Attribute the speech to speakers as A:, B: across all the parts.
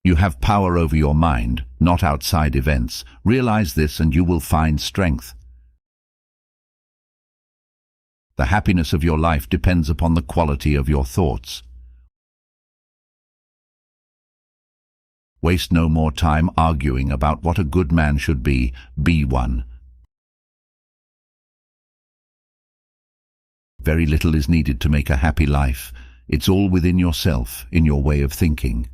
A: You have power over your mind, not outside events. Realize this and you will find strength. The happiness of your life depends upon the quality of your thoughts. Waste no more time arguing about what a good man should be one. Very little is needed to make a happy life. It's all within yourself, in your way of thinking.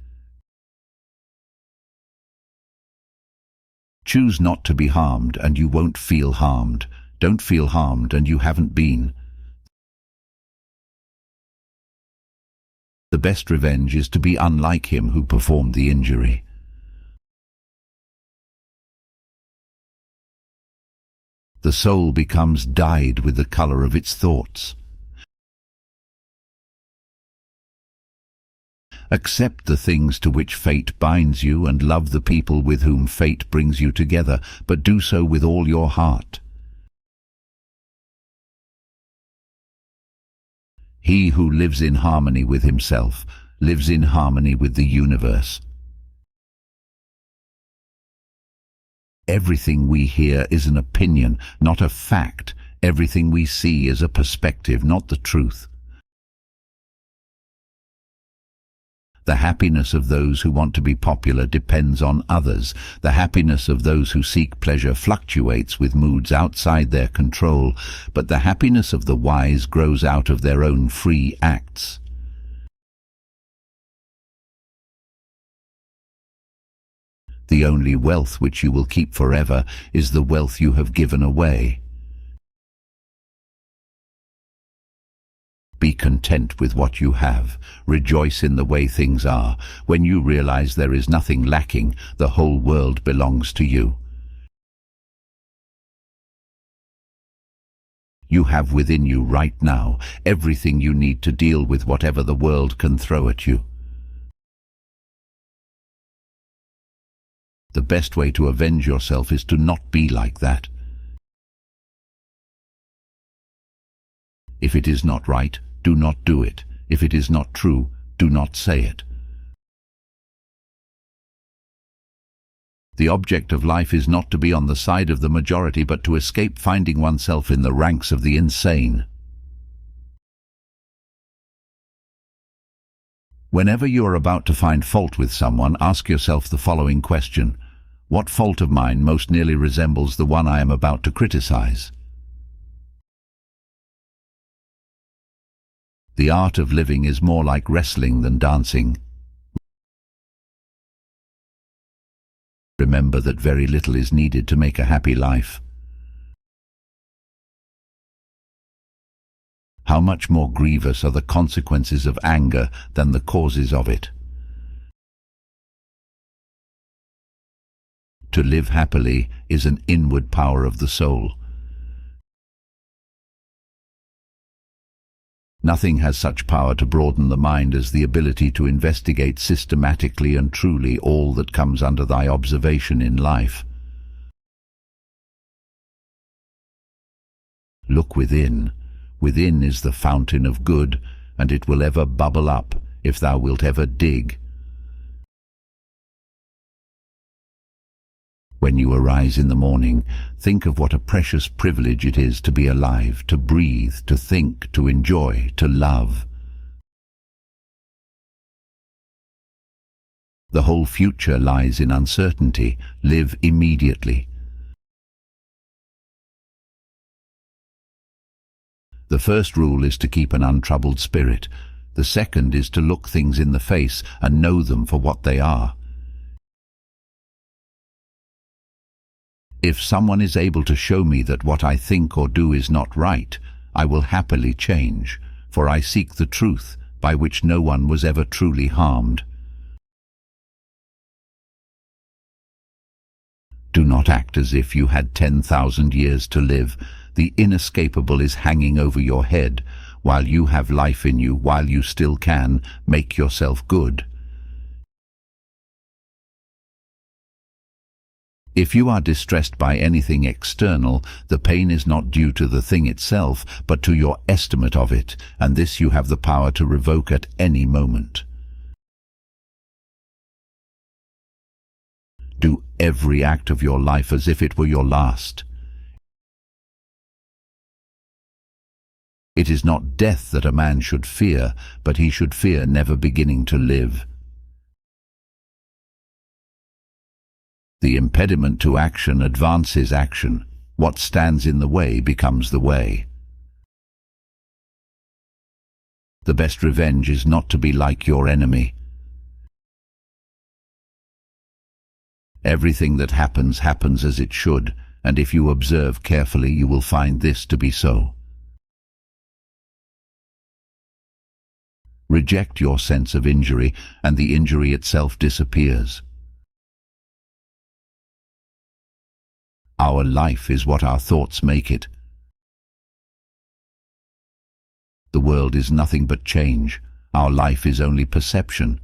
A: Choose not to be harmed and you won't feel harmed. Don't feel harmed and you haven't been. The best revenge is to be unlike him who performed the injury. The soul becomes dyed with the color of its thoughts. Accept the things to which fate binds you and love the people with whom fate brings you together, but do so with all your heart. He who lives in harmony with himself lives in harmony with the universe. Everything we hear is an opinion, not a fact. Everything we see is a perspective, not the truth. The happiness of those who want to be popular depends on others. The happiness of those who seek pleasure fluctuates with moods outside their control, but the happiness of the wise grows out of their own free acts. The only wealth which you will keep forever is the wealth you have given away. Be content with what you have. Rejoice in the way things are. When you realize there is nothing lacking, the whole world belongs to you. You have within you right now everything you need to deal with whatever the world can throw at you. The best way to avenge yourself is to not be like that. If it is not right, do not do it. If it is not true, do not say it. The object of life is not to be on the side of the majority, but to escape finding oneself in the ranks of the insane. Whenever you are about to find fault with someone, ask yourself the following question: what fault of mine most nearly resembles the one I am about to criticize? The art of living is more like wrestling than dancing. Remember that very little is needed to make a happy life. How much more grievous are the consequences of anger than the causes of it? To live happily is an inward power of the soul. Nothing has such power to broaden the mind as the ability to investigate systematically and truly all that comes under thy observation in life. Look within. Within is the fountain of good, and it will ever bubble up if thou wilt ever dig. When you arise in the morning, think of what a precious privilege it is to be alive, to breathe, to think, to enjoy, to love. The whole future lies in uncertainty. Live immediately. The first rule is to keep an untroubled spirit. The second is to look things in the face and know them for what they are. If someone is able to show me that what I think or do is not right, I will happily change, for I seek the truth, by which no one was ever truly harmed. Do not act as if you had 10,000 years to live. The inescapable is hanging over your head. While you have life in you, while you still can, make yourself good. If you are distressed by anything external, the pain is not due to the thing itself, but to your estimate of it, and this you have the power to revoke at any moment. every act of your life as if it were your last. It is not death that a man should fear, but he should fear never beginning to live. The impediment to action advances action. What stands in the way becomes the way. The best revenge is not to be like your enemy. Everything that happens happens as it should, and if you observe carefully you will find this to be so. Reject your sense of injury, and the injury itself disappears. Our life is what our thoughts make it. The world is nothing but change. Our life is only perception.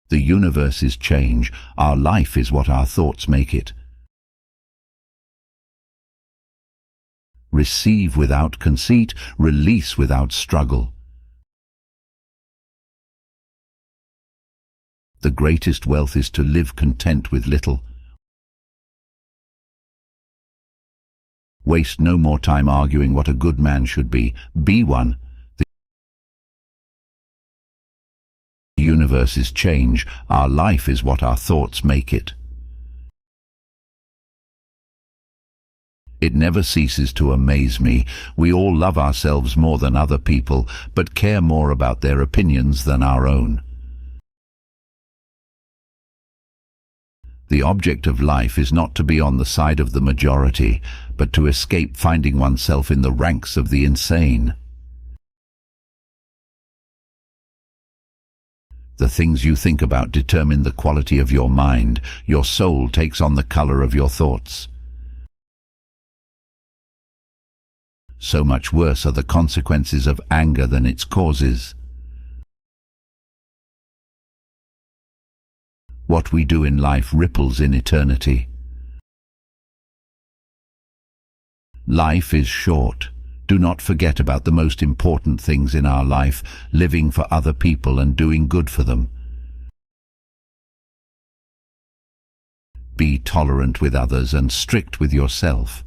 A: The universe is change. Our life is what our thoughts make it. Receive without conceit, release without struggle. The greatest wealth is to live content with little. Waste no more time arguing what a good man should be. Be one. The universe is change. Our life is what our thoughts make it. It never ceases to amaze me. We all love ourselves more than other people, but care more about their opinions than our own. The object of life is not to be on the side of the majority, but to escape finding oneself in the ranks of the insane. The things you think about determine the quality of your mind. Your soul takes on the color of your thoughts. So much worse are the consequences of anger than its causes. What we do in life ripples in eternity. Life is short. Do not forget about the most important things in our life, living for other people and doing good for them. Be tolerant with others and strict with yourself.